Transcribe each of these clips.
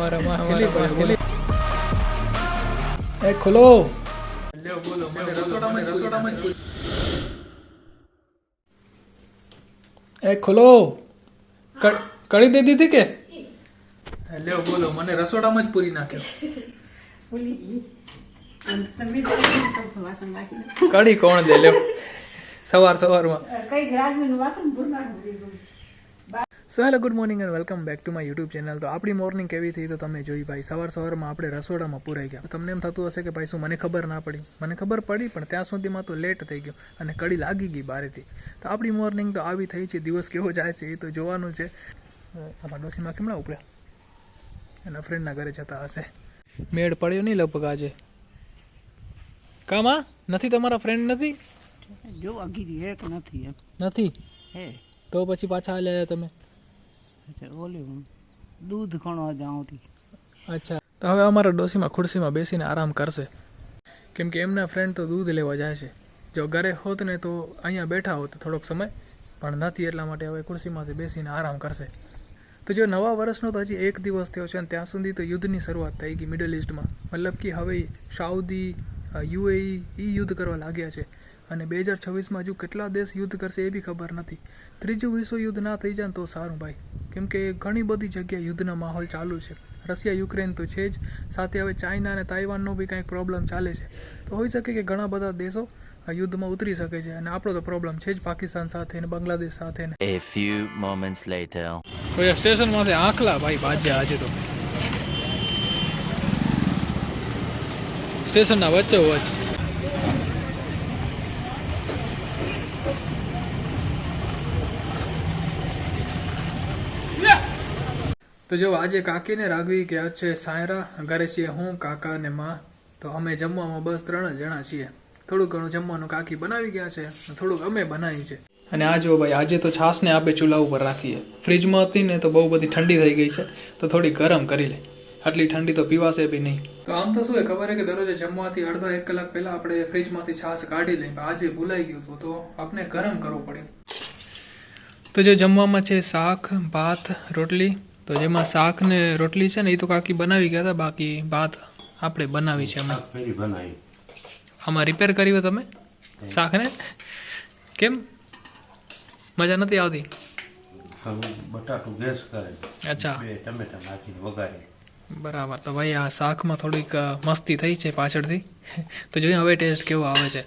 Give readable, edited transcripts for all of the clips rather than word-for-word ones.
हमारा माँ खेली खेली ए खोलो ले बोलो मैंने रसोड़ा में ए खोलो कड़ी दे दी थी के ले बोलो मैंने रसोड़ा में ज पूरी नाख्यो कड़ी कोण दे लो सवार में so hello good morning and welcome back to my YouTube channel. तो अपनी मॉर्निंग केवी थी तो तमे जोई भाई सवार में आपणे रसोडामां पूराई गया। तमने एम थतुं हशे के भाई शुं मने खबर ना पड़ी, मने खबर पड़ी पण त्यां सुधीमां तो लेट थई गयो अने कड़ी लागी गई बारेथी। तो आपणी मॉर्निंग तो आवी थई छे, दिवस केवो जाय छे ए तो जोवानुं छे। आमां डोशीमां केमणा उपड्या एना फ्रेंडना घरे जता हशे। मेळ पड्यो नहीं लगभग आजे कामा નથી તમારા ફ્રેન્ડ નથી જો અગીરી હે કે નથી એમ નથી હે તો પછી પાછા આલ્યા તમે ઓલે दूध खणवा जाऊं थी। अच्छा तो हवे अमारा डोशीमां खुर्सीमां बेसीने आराम करशे केम के एमना फ्रेंड तो दूध लेवा जाय छे। जो घरे होत ने तो अहींया बैठा होत थोड़ोक समय पण नथी એટલા માટે હવે ખુરશીમાંથી બેસીને આરામ કરશે। तो जो नवा वर्षनो तो हजी एक दिवस थयो छे त्यां सुधी तो युद्धनी शरूआत थई गई मिडल ईस्टमां। मतलब कि हवे साउदी यूएई ई युद्ध करवा लाग्या छे અને 2026 માં હજુ કેટલા દેશ યુદ્ધ કરશે એ બી ખબર નથી। ત્રીજું વિશ્વ યુદ્ધ ના થઈ જાય તો સારું ભાઈ, કેમ કે ઘણી બધી જગ્યાએ યુદ્ધનો માહોલ ચાલુ છે। રશિયા યુક્રેન તો છે જ, સાથે હવે ચાઇના અને તાઇવાનનો બી કંઈક પ્રોબ્લેમ ચાલે છે। તો હોઈ શકે કે ઘણા બધા દેશો આ યુદ્ધમાં ઉતરી શકે છે અને આપણો તો પ્રોબ્લેમ છે જ પાકિસ્તાન સાથે અને બાંગ્લાદેશ સાથે। A few moments later. તો એ સ્ટેશનમાંથી આંખલા ભાઈ ભાજ્યા આજે તો સ્ટેશનના વચ્ચે વચ્ચે। तो जो आज काकी ने राघवी के अच्छे सायरा घरे छे हूँ काका ने माँ। तो अमे जमवामां बस 3 जना छीए। थोड़ुं घणुं जमवानुं काकी बनावी गया छे, थोड़ुंक अमे बनाव्युं छे। अने आ जो भाई आजे तो छास ने आपे चूल्हा उपर राखी है। फ्रीज में हती ने तो बहु बधी ठंडी थई गई छे तो थोड़ी गरम करी ले, आटली ठंडी तो पीवाशे भी नहीं। तो आम तो शुं है खबर है कि दररोज जमवाथी अर्धा 1 कलाक पहला आपणे फ्रीजमांथी छास काढी लई, आजे भूलाई गयुं तो आपणे गरम करवो पड्यो। तो जो जमवामां छे शाक भात रोटली। तो जेमां शाक ने रोटली छे ने ए तो काकी बनावी गया था, बाकी भात आपणे बनावी छे। आमां रिपेर करी हो तमे शाक ने केम मजा नथी आवती? बटाटू गैस करे। अच्छा टमेटा नाखीने वगारे बराबर। तो भाई आ शाक में थोड़ीक मस्ती थई छे पाछळथी तो जोईए हवे टेस्ट केवो आवे छे।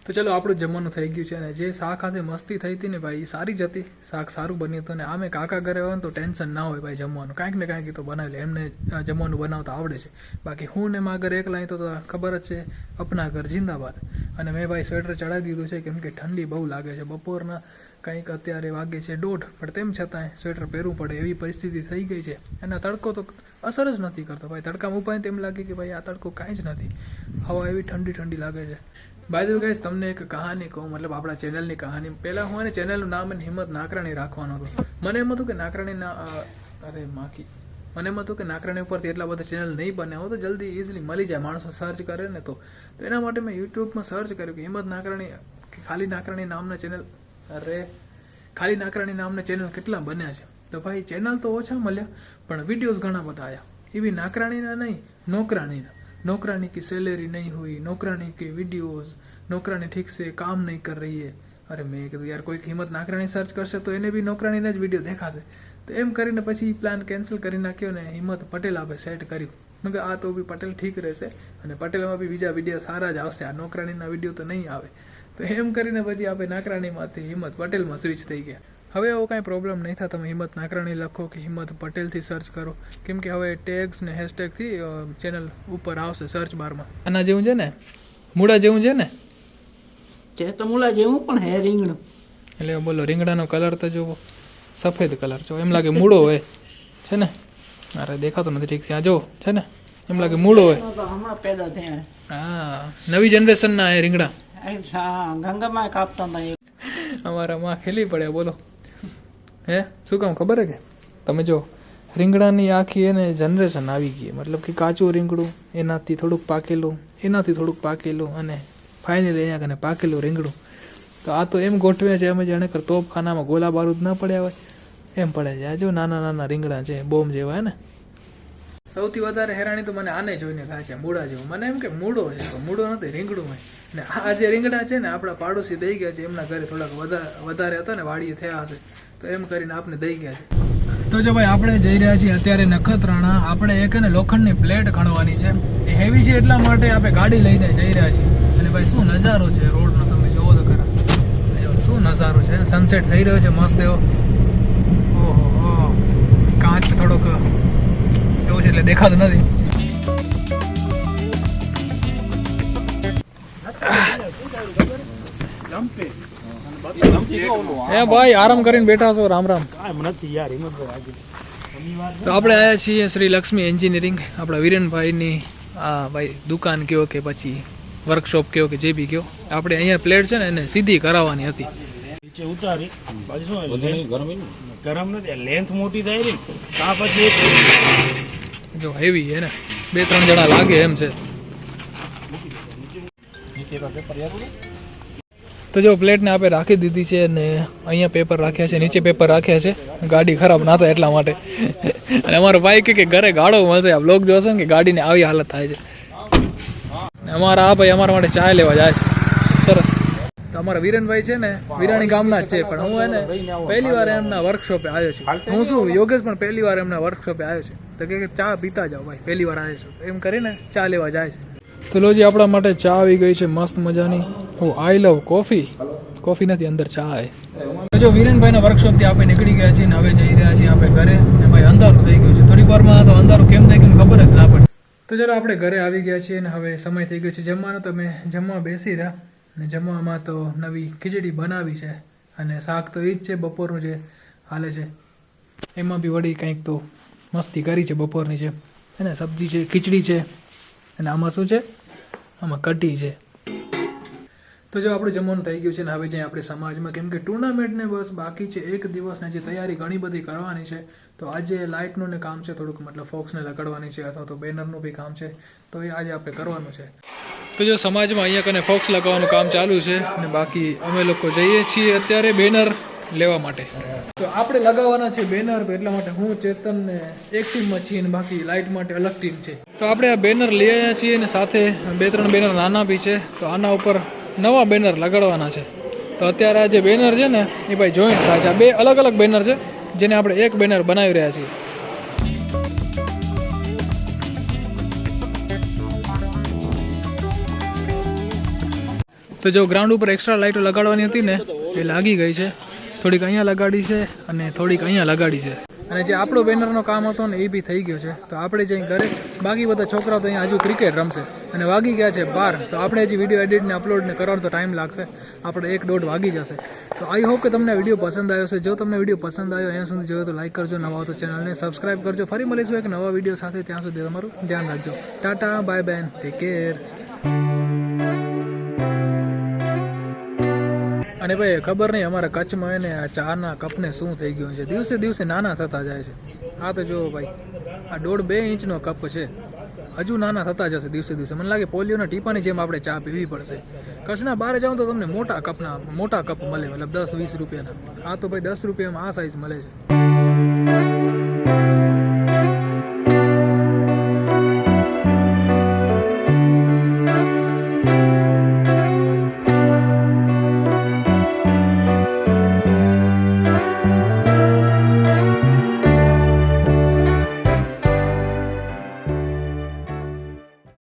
तो चलो आपणुं जमવાનું થઈ ગયું છે અને જે શાક સાથે મસ્તી થઈ હતી ને ભાઈ એ સારી જ હતી, શાક સારું બન્યું હતું ને આમે કાકા ઘરે હોય તો ટેન્શન ના હોય ભાઈ જમવાનું કાંઈક ને કાંઈક તો બનાવી લે, એમને જમવાનું બનાવતા આવડે છે। બાકી હું ને મારા ઘરે એકલા તો ખબર જ છે અપના ઘર જિંદાબાદ। અને મેં ભાઈ સ્વેટર ચડાવી દીધું છે કેમ કે ઠંડી બહુ લાગે છે। બપોરના કંઈક અત્યારે વાગે છે 1:30 પણ તેમ છતાંય સ્વેટર પહેરવું પડે એવી પરિસ્થિતિ થઈ ગઈ છે। એના તડકો તો અસર જ નથી કરતો ભાઈ, તડકામાં ઉપાય તેમ લાગે કે ભાઈ આ તડકો કાંઈ જ નથી, હવા એવી ઠંડી ઠંડી લાગે છે। बाय द वे गाइस તમને એક કહાની કહું, मतलब આપણા ચેનલની કહાની। પહેલા હું એને ચેનલનું નામ હિંમત નાકરાણી રાખવાનો હતો। મને એમ હતું કે નાકરાણી ના અરે માખી મને એમ હતું કે નાકરાણી ઉપરથી એટલા બધા ચેનલ નહીં બને હો તો જલ્દી ઇઝીલી મળી જાય, માણસો સર્ચ કરે ને તો એના માટે મેં યુટ્યુબમાં સર્ચ કર્યું કે હિંમત નાકરાણી ખાલી નાકરાણી નામના ચેનલ ખાલી નાકરાણી નામના ચેનલ કેટલા બન્યા છે। તો ભાઈ ચેનલ તો ઓછા મળ્યા પણ વિડીયોઝ ઘણા બધા આવ્યા, એવી નાકરાણીના નહીં નોકરાણીના। नौकरानी की सैलरी नहीं हुई, नौकरानी के वीडियोस, नौकरानी ठीक से काम नहीं कर रही है। अरे मैं कीधुं यार कोई हिम्मत नाकराणी सर्च करशे तो एने बी नौकरानीना ज विडियो देखाशे। तो एम करीने पछी प्लान केन्सल करी नाख्यो ने हिम्मत पटेल आपे सेट कर्युं। मैं आ तो बी पटेल ठीक रहेशे अने पटेलमां बी बीजा विडियो सारा ज आवशे, आ नौकरानीना विडियो तो नहीं आवे। तो एम करीने पछी आपे नाकराणीमांथी हिम्मत पटेलमां स्विच थई गया। હવે એવો કાંઈ પ્રોબ્લેમ નહીં થાય, તમે હિંમત નાકરાણી લખો કે હિંમત પટેલથી સર્ચ કરો કેમ કે હવે ટેગ્સ ને હેશટેગથી ચેનલ ઉપર આવશે સર્ચ બારમાં। આના જેવું છે ને મૂળા જેવું છે ને છે તો મૂળા જેવું પણ હે રીંગણું। એટલે બોલો રીંગણાનો કલર તો જોવો સફેદ કલર જો એમ લાગે મૂળો હોય છે ને। અરે દેખાતો નથી ઠીક, આ જો છે ને એમ લાગે મૂળો હોય। હમણાં પેદા થયા હા નવી જનરેશનના એ રીંગણા ગંગામાં કાપતા હતા અમારા માં ખેલી પડે બોલો હે શું કામ ખબર હે કે તમે જો રીંગણાની આખી એને જનરેશન આવી ગઈ, મતલબ કે કાચું રીંગણું એનાથી થોડુંક પાકેલું એનાથી થોડુંક પાકેલું અને ફાઇનલી અહીંયા કને પાકેલું રીંગણું। તો આ તો એમ ગોઠવે છે અમે જાણે કર તોપખાનામાં ગોલા બારૂદ ના પડ્યા હોય એમ પડે છે। આ જો નાના નાના રીંગણા છે બોમ્બ જેવા હે ને સૌથી વધારે હેરાની તો મને આને જોઈને થાય છે, મૂળા જેવું. મને એમ કે મૂળો છે, તો મૂળો નથી, રીંગણું હોય. ને આ જે રીંગણા છે ને આપણા પાડોશી દઈ ગયા છે, એમના ઘરે થોડાક વધારે હતા ને, વાડીએ થયા હશે, તો એમ કરીને આપને દઈ ગયા છે. તો જો ભાઈ આપણે જઈ રહ્યા છીએ અત્યારે નખત્રાણા. આપણે એક ને લોખંડની પ્લેટ ખણવાની છે, એ હેવી છે એટલા માટે આપણે ગાડી લઈને જઈ રહ્યા છીએ. અને ભાઈ શું નજારો છે રોડનો, તમે જોવો તો ખરા. શું નજારો છે, સનસેટ થઈ રહ્યો છે મસ્ત એવો. ઓહો, કાચ થોડોક એવું છે એટલે દેખાતું નથી. હે ભાઈ, આરામ કરીને બેઠા છો? રામ રામ. તો આપણે આવ્યા છીએ શ્રી લક્ષ્મી એન્જિનિયરિંગ, આપણા વિરેનભાઈની આ ભાઈ દુકાન કયો કે પછી વર્કશોપ કયો કે જે બી કયો. આપણે અહીંયા પ્લેટ છે ને એને સીધી કરાવવાની હતી. નીચે ઉતારી પછી શું ગરમ નથી, લેન્થ મોટી થાય ને તા પછી જો હેવી હે ને, 2-3 જણા લાગે એમ છે. તો જો પ્લેટને આપણે રાખી દીધી છે ને અહીંયા પેપર રાખ્યા છે, નીચે પેપર રાખ્યા છે, ગાડી ખરાબ ના થાય એટલા માટે. અને અમારો ભાઈ કે ઘરે ગાળો મળશે, આ બ્લોગ જોશો ને કે ગાડીને આવી હાલત થાય છે. અમારા આ ભાઈ અમારા માટે ચા લેવા જાય છે. સરસ. તો અમારા વિરેનભાઈ છે ને વિરાણી ગામના જ છે, પણ હું એને પહેલી વાર એમના વર્કશોપે આવ્યો છું. હું શું યોગેશ પણ પહેલી વાર એમના વર્કશોપે આવ્યો છે. તો કે ચા પીતા જાઓ ભાઈ, પહેલી વાર આવ્યો છું, એમ કરીને ચા લેવા જાય છે. તો લોજી આપણા માટે ચા આવી ગઈ છે મસ્ત મજાની. આઈ લવ કોફી. કોફી નથી, અંદર ચા આવે. જો વિરેનભાઈના વર્કશોપથી આપણે નીકળી ગયા છીએ ને હવે જઈ રહ્યા છીએ આપણે ઘરે. ને ભાઈ અંધારું થઈ ગયું છે, થોડીક વારમાં તો અંધારું કેમ થઈ ગયું ખબર જ ના પડે. તો ચલો આપણે ઘરે આવી ગયા છીએ ને હવે સમય થઈ ગયો છે જમવાનો. તો મેં જમવા બેસી રહ્યા ને જમવામાં તો નવી ખીચડી બનાવી છે અને શાક તો એ જ છે બપોરનું જે હાલે છે. એમાં બી વળી કંઈક તો મસ્તી કરી છે બપોરની છે. અને સબ્જી છે, ખીચડી છે, અને આમાં શું છે, આમાં કઢી છે. તો જો આપણું જમવાનું થઈ ગયું છે ને હવે જઈએ આપણે સમાજમાં, કેમ કે ટુર્નામેન્ટને બસ બાકી છે 1 દિવસને જે તૈયારી ઘણી બધી કરવાની છે. તો આજે લાઇટનું ને કામ છે થોડુંક, મતલબ ફોક્સને લગાડવાની છે અથવા તો બેનરનું બી કામ છે, તો એ આજે આપણે કરવાનું છે. તો જો સમાજમાં અહીંયા કને ફોક્સ લગાવવાનું કામ ચાલુ છે અને બાકી અમે લોકો જઈએ છીએ અત્યારે બેનર લેવા માટે. તો આપણે લગાવવાના છે બેનર, તો એટલા માટે હું ચેતન ને એક ટીમમાં છીએ અને બાકી લાઇટ માટે અલગ ટીમ છે. તો આપણે આ બેનર લઈ આવ્યા છીએ અને સાથે 2-3 બેનર નાના બી છે. તો આના ઉપર નવા બેનર લગાડવાના છે. તો અત્યારે આ જે બેનર છે ને એ ભાઈ જોઈન્ટ થાય છે. આ 2 અલગ અલગ બેનર છે જેને આપણે એક બેનર બનાવી રહ્યા છીએ. તો જો ગ્રાઉન્ડ ઉપર એક્સ્ટ્રા લાઇટો લગાડવાની હતી ને એ લાગી ગઈ છે. થોડીક અહીંયા લગાડી છે અને થોડીક અહીંયા લગાડી છે. અને જે આપણો બેનરનો કામ હતો ને એ બી થઈ ગયો છે. તો આપણે જઈ ઘરે, બાકી બધા છોકરાઓ તો અહીંયા હજુ ક્રિકેટ રમશે અને વાગી ગયા છે 12. તો આપણે હજી વિડીયો એડિટને અપલોડને કરવાનો તો ટાઈમ લાગશે, આપણે 1-1.5 વાગી જશે. તો આઈ હોપ કે તમને વિડીયો પસંદ આવ્યો છે. જો તમને વિડીયો પસંદ આવ્યો અહીંયા સુધી જોયો તો લાઈક કરજો, નવા હો તો ચેનલને સબસ્ક્રાઈબ કરજો. ફરી મળીશું એક નવા વિડીયો સાથે, ત્યાં સુધી તમારું ધ્યાન રાખજો. Tata, bye bye, take care. અને ભાઈ ખબર નહીં અમારા કચ્છમાં એને આ ચાના કપને શું થઈ ગયું છે, દિવસે દિવસે નાના થતા જાય છે. આ તો જુઓ ભાઈ, આ 1.5-2 ઇંચનો કપ છે, હજુ નાના થતા જશે દિવસે દિવસે. મને લાગે પોલિયોના ટીપાની જેમ આપણે ચા પીવી પડશે. કચ્છના બહાર જાઓ તો તમને મોટા કપ મળે, મતલબ 10-20 રૂપિયાના. આ તો ભાઈ 10 રૂપિયામાં આ સાઈઝ મળે છે.